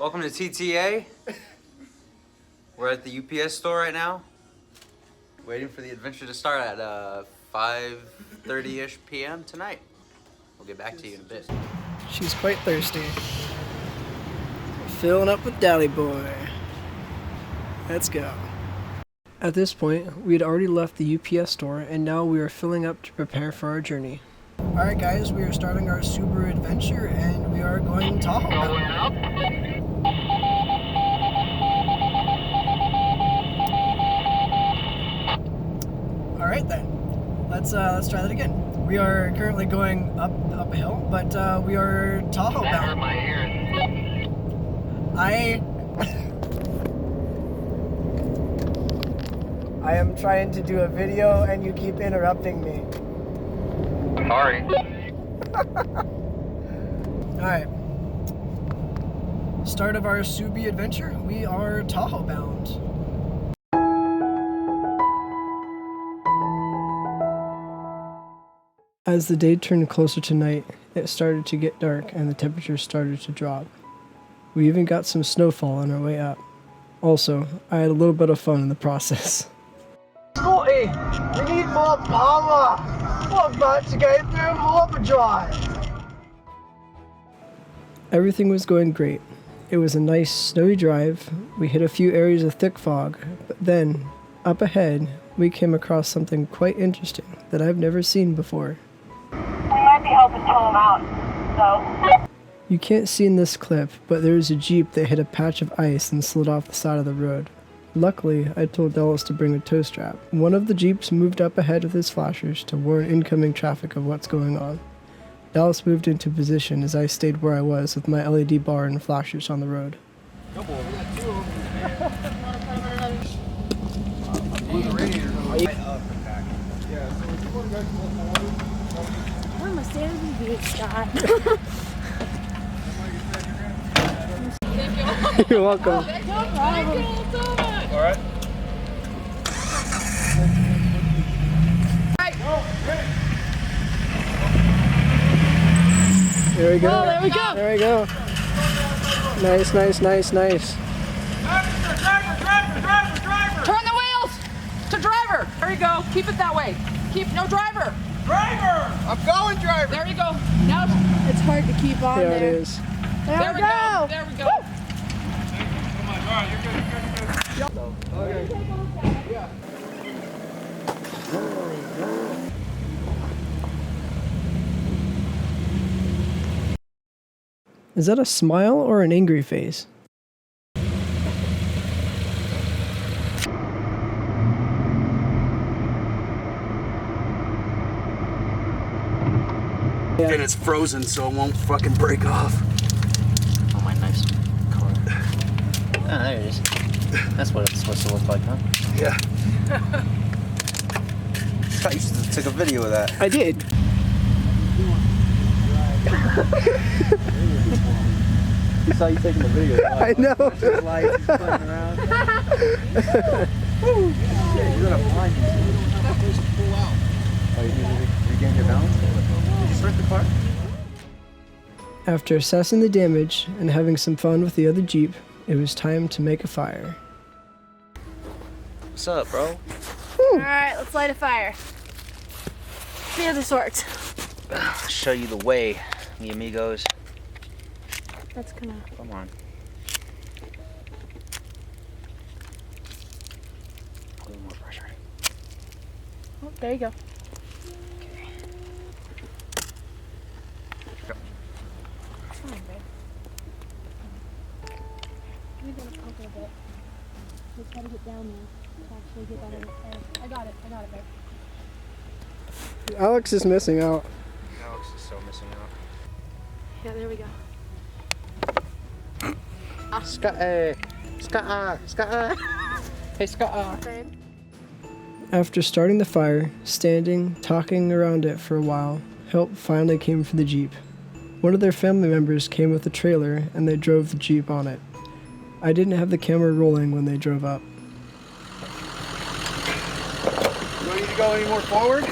Welcome to TTA. We're at the UPS store right now, waiting for the adventure to start at 5:30-ish p.m. tonight. We'll get back to you in a bit. She's quite thirsty. Filling up with Dally Boy. Let's go. At this point, we had already left the UPS store, and now we are filling up to prepare for our journey. Alright guys, we are starting our Subaru adventure, and we are going Tahoe. Going up. Alright then, let's try that again. We are currently going up a hill, but we are Tahoe bound. My ears. I am trying to do a video and you keep interrupting me. Sorry. Alright. Start of our Subi adventure. We are Tahoe bound. As the day turned closer to night, it started to get dark and the temperature started to drop. We even got some snowfall on our way up. Also, I had a little bit of fun in the process. Scotty, we need more power! We're about to go through overdrive! Everything was going great. It was a nice snowy drive. We hit a few areas of thick fog, but then, up ahead, we came across something quite interesting that I've never seen before. We might be helping pull them out, so. You can't see in this clip, but there is a Jeep that hit a patch of ice and slid off the side of the road. Luckily, I told Dallas to bring a tow strap. One of the Jeeps moved up ahead with his flashers to warn incoming traffic of what's going on. Dallas moved into position as I stayed where I was with my LED bar and flashers on the road. I'm a sanity beat, Scott. You're welcome. No problem. All right. There we go. Oh, there we go. There we go. Nice, nice, nice, nice. Turn the wheels to driver. There you go. Keep it that way. Keep no driver. Driver! I'm going, driver! There you go. Now It's hard to keep on Yeah, there. it is. there we go. There we go. Come on, all right, you're good, you're good. Is that a smile or an angry face? And it's frozen, so it won't fucking break off. Oh, my nice car. Ah, there it is. That's what it's supposed to look like, huh? Yeah. Scott, you should have took a video of that. I did. I saw you taking the video. I know. Lights, he's playing around. Shit, you're gonna blind you. Oh, you need to regain your balance? Did you start the car? After assessing the damage and having some fun with the other Jeep, it was time to make a fire. What's up, bro? Alright, let's light a fire. See how this works. I'll show you the way, mi amigos. That's gonna. Come on. A little more pressure. Oh, there you go. Come on, babe. We're gonna pump it a bit. Just gotta get down there to actually get that in the fire. I got it, babe. Alex is missing out. Alex is so missing out. Yeah, there we go. Scott, Scott. Hey, Scott. Babe. After starting the fire, standing, talking around it for a while, help finally came for the Jeep. One of their family members came with a trailer and they drove the Jeep on it. I didn't have the camera rolling when they drove up. You don't need to go any more forward?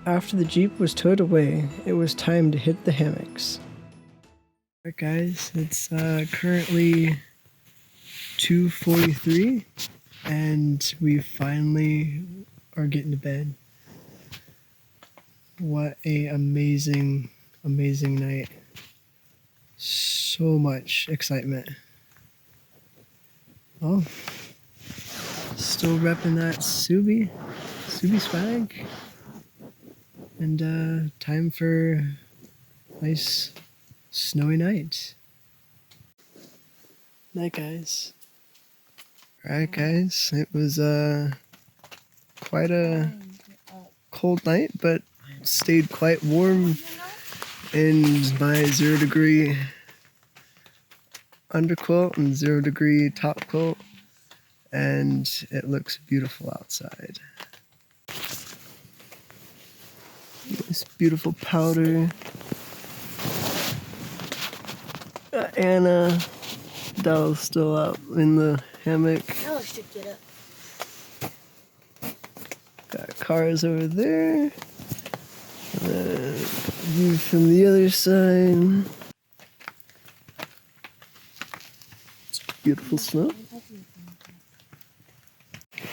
After the Jeep was towed away, it was time to hit the hammocks. Alright guys, it's currently 2:43 and we finally are getting to bed. What a amazing night. So much excitement. Well, still repping that Subi swag. And time for a nice snowy night. Night guys. Alright guys, it was quite a cold night, but stayed quite warm in my 0-degree underquilt and 0-degree top quilt, and it looks beautiful outside. This beautiful powder. Anna, Dell's still up in the hammock. Ella should get up. Got cars over there. View from the other side. It's beautiful snow.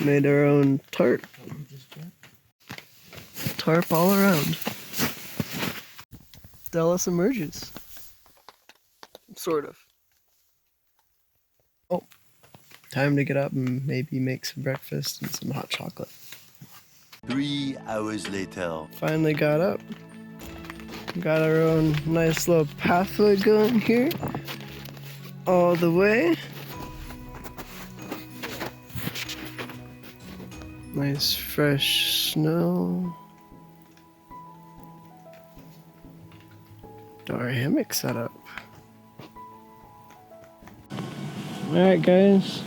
Made our own tarp. Tarp all around. Dallas emerges. Sort of. Oh, time to get up and maybe make some breakfast and some hot chocolate. 3 hours later. Finally got up. Got our own nice little pathway going here. All the way. Nice fresh snow. Our hammock set up. Alright guys,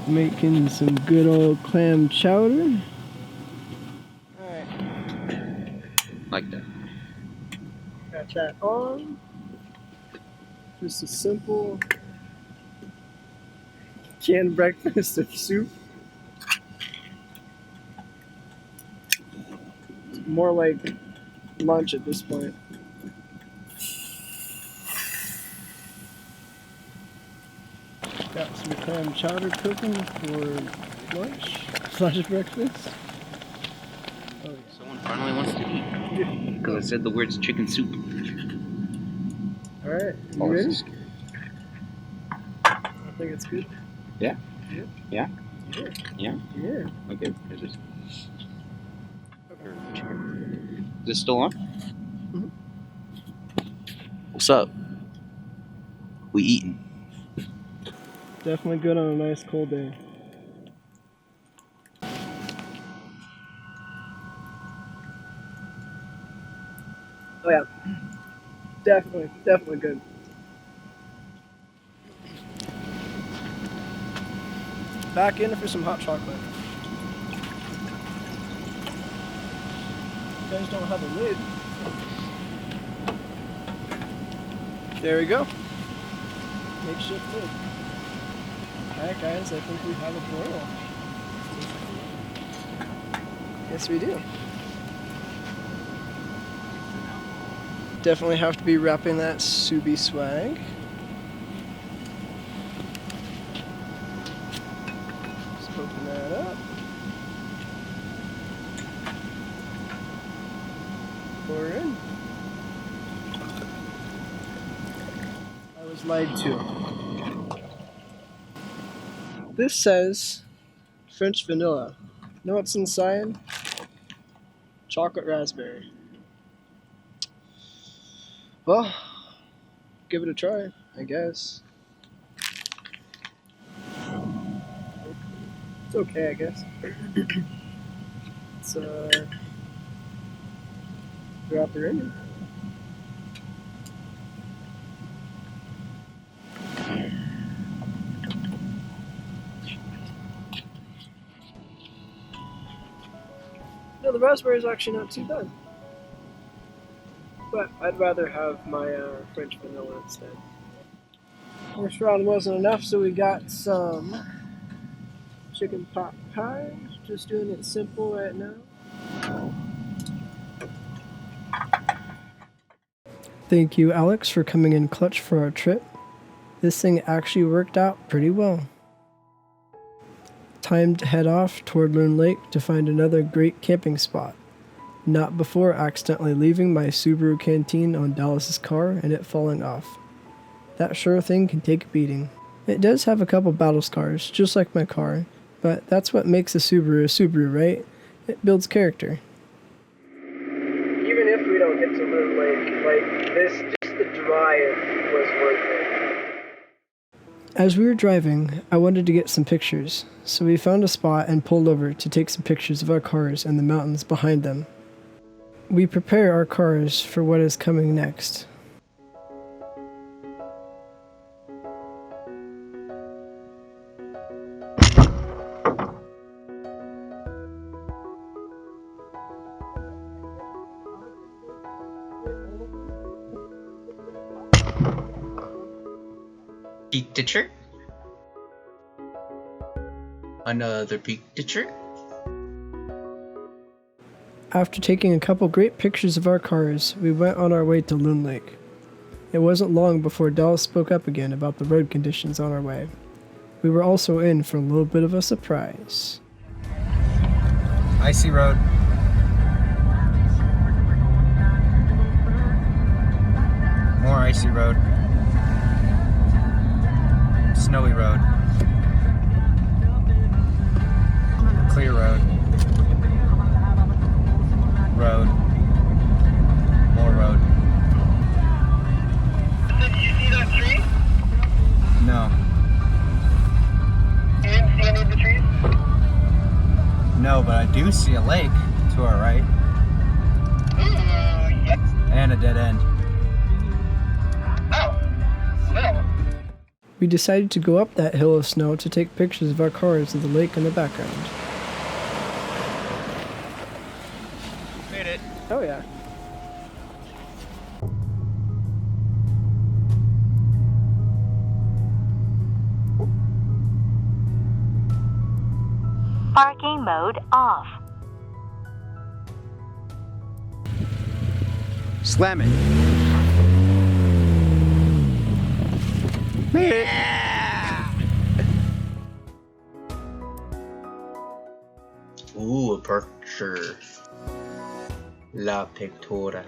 making some good old clam chowder. Alright. Like that. Got that on. Just a simple canned breakfast of soup. It's more like lunch at this point. Got some clam chowder cooking for lunch / breakfast. Oh, Someone finally wants to eat. Because I said the words chicken soup. alright, you ready? I think it's good. Yeah? Yeah. Yeah? Yeah. Yeah? Yeah. Okay, here's this. Chicken. Is this still on? Mhm. What's up? We eating. Definitely good on a nice cold day. Oh yeah. Definitely good. Back in for some hot chocolate. You guys don't have a lid. There we go. Makeshift lid. Alright guys, I think we have a broil. Yes we do. Definitely have to be wrapping that Subi swag. Just open that up. Pour in. I was lied to. This says French vanilla. You know what's inside? Chocolate raspberry. Well, give it a try, I guess. It's okay, I guess. Let's drop her in. No, the raspberry is actually not too bad. But I'd rather have my French vanilla instead. First round wasn't enough, so we got some chicken pot pie. Just doing it simple right now. Thank you, Alex, for coming in clutch for our trip. This thing actually worked out pretty well. Time to head off toward Loon Lake to find another great camping spot. Not before accidentally leaving my Subaru Canteen on Dallas's car and it falling off. That sure thing can take a beating. It does have a couple battle scars, just like my car, but that's what makes a Subaru, right? It builds character. Even if we don't get to Loon Lake, just the drive was worth it. As we were driving, I wanted to get some pictures, so we found a spot and pulled over to take some pictures of our cars and the mountains behind them. We prepare our cars for what is coming next. Peak ditcher. Another peak ditcher. After taking a couple great pictures of our cars, we went on our way to Loon Lake. It wasn't long before Dallas spoke up again about the road conditions on our way. We were also in for a little bit of a surprise. Icy road. More icy road. Snowy road. Clear road. Road. More road. Did you see that tree? No. You didn't see any of the trees? No, but I do see a lake to our right. Yes. And a dead end. Oh. Well. We decided to go up that hill of snow to take pictures of our cars of the lake in the background. Made it. Oh yeah. Parking mode off. Slam it. Made it. Ooh, a picture. La Pictura.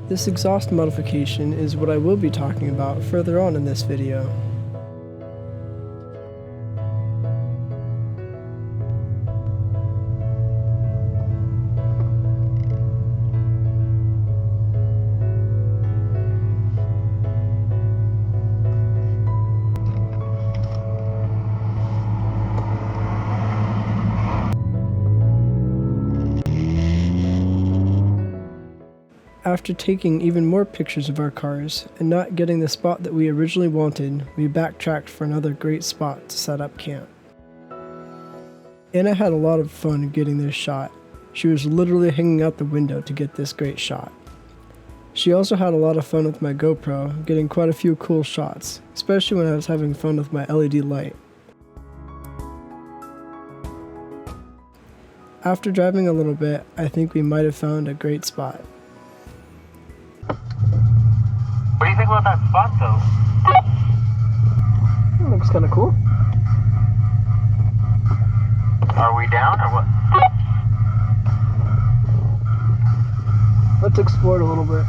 This exhaust modification is what I will be talking about further on in this video. After taking even more pictures of our cars and not getting the spot that we originally wanted, we backtracked for another great spot to set up camp. Anna had a lot of fun getting this shot. She was literally hanging out the window to get this great shot. She also had a lot of fun with my GoPro, getting quite a few cool shots, especially when I was having fun with my LED light. After driving a little bit, I think we might have found a great spot. What do you think about that spot, though? It looks kind of cool. Are we down or what? Let's explore it a little bit.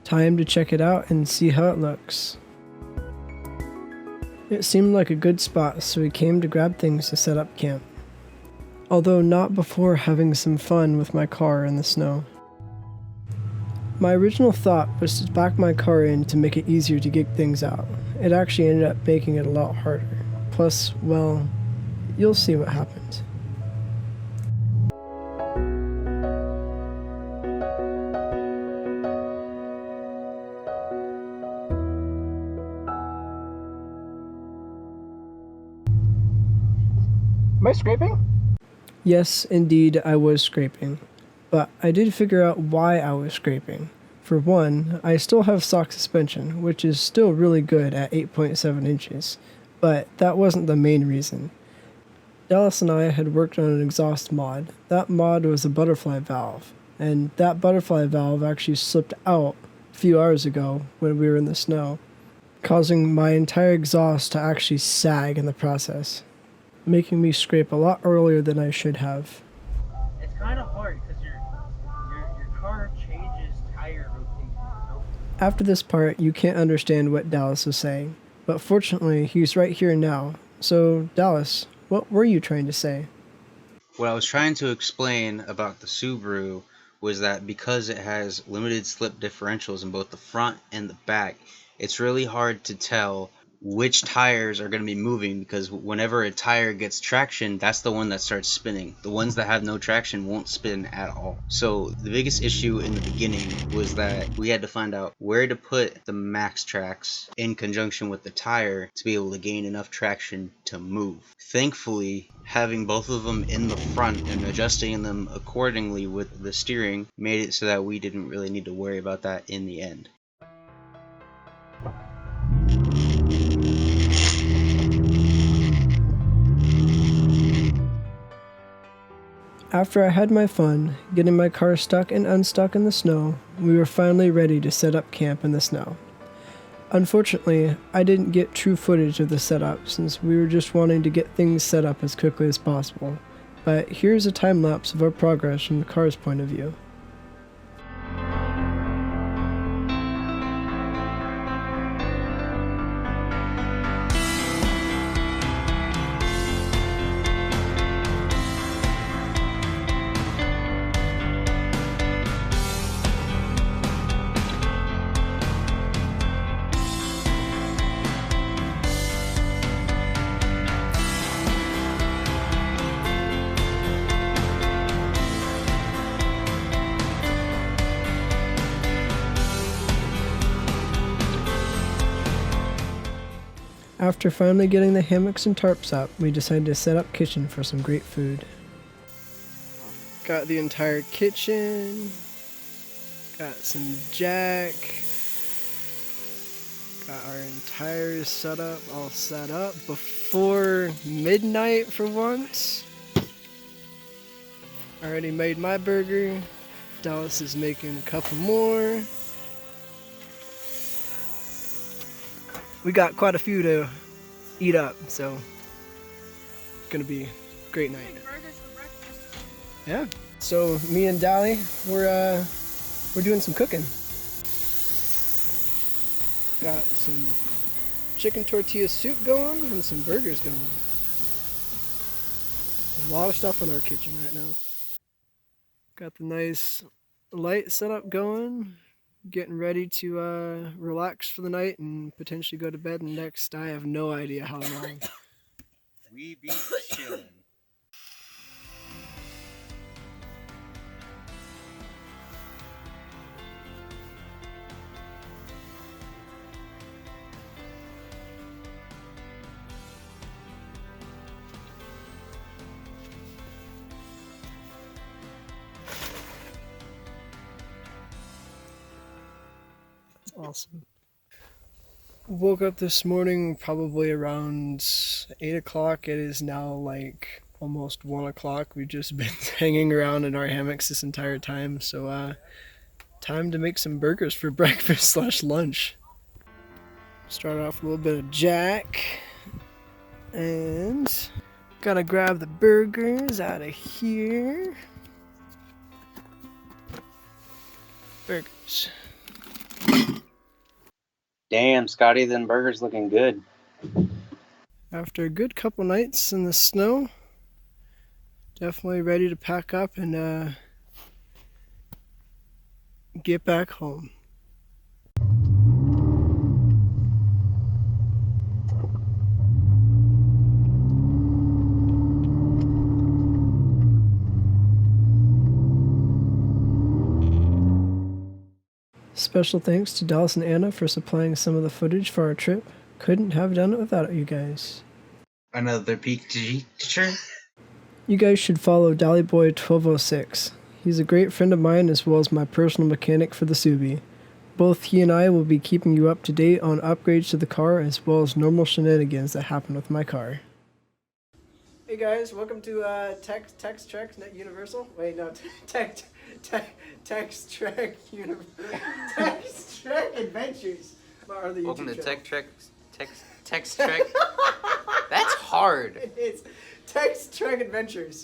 Time to check it out and see how it looks. It seemed like a good spot, so we came to grab things to set up camp. although not before having some fun with my car in the snow. My original thought was to back my car in to make it easier to get things out. It actually ended up making it a lot harder. Plus, well, you'll see what happens. Am I scraping? Yes, indeed, I was scraping. But I did figure out why I was scraping. For one, I still have stock suspension, which is still really good at 8.7 inches. But that wasn't the main reason. Dallas and I had worked on an exhaust mod. That mod was a butterfly valve. And that butterfly valve actually slipped out a few hours ago when we were in the snow, causing my entire exhaust to actually sag in the process, making me scrape a lot earlier than I should have. It's kind of hard because your car changes tire rotation. So. After this part, you can't understand what Dallas was saying, but fortunately, he's right here now. So, Dallas, what were you trying to say? What I was trying to explain about the Subaru was that because it has limited slip differentials in both the front and the back, it's really hard to tell which tires are going to be moving, because whenever a tire gets traction, that's the one that starts spinning. The ones that have no traction won't spin at all. So the biggest issue in the beginning was that we had to find out where to put the max tracks in conjunction with the tire to be able to gain enough traction to move. Thankfully, having both of them in the front and adjusting them accordingly with the steering made it so that we didn't really need to worry about that in the end. After I had my fun, getting my car stuck and unstuck in the snow, we were finally ready to set up camp in the snow. Unfortunately, I didn't get true footage of the setup since we were just wanting to get things set up as quickly as possible, but here's a time lapse of our progress from the car's point of view. After finally getting the hammocks and tarps up, we decided to set up kitchen for some great food. Got the entire kitchen, got some jack, got our entire setup all set up before midnight for once. Already made my burger, Dallas is making a couple more. We got quite a few to eat up, so it's gonna be a great night. Yeah. So me and Dally, we're doing some cooking. Got some chicken tortilla soup going and some burgers going. A lot of stuff in our kitchen right now. Got the nice light setup going. Getting ready to relax for the night and potentially go to bed next. I have no idea how long. We be chillin'. Awesome. Woke up this morning probably around 8 o'clock. It is now like almost 1 o'clock. We've just been hanging around in our hammocks this entire time. So time to make some burgers for breakfast / lunch. Start off with a little bit of jack. And gotta grab the burgers out of here. Burgers. Damn, Scotty, them burgers looking good. After a good couple nights in the snow, Definitely ready to pack up and get back home. Special thanks to Dallas and Anna for supplying some of the footage for our trip. Couldn't have done it without you guys. Another peak teacher? You guys should follow Dollyboy1206. He's a great friend of mine as well as my personal mechanic for the Subi. Both he and I will be keeping you up to date on upgrades to the car as well as normal shenanigans that happen with my car. Hey guys, welcome to Crosstrek Universal. Wait, no, Crosstrek Adventures. Welcome to Crosstrek. That's hard. It's Crosstrek Adventures.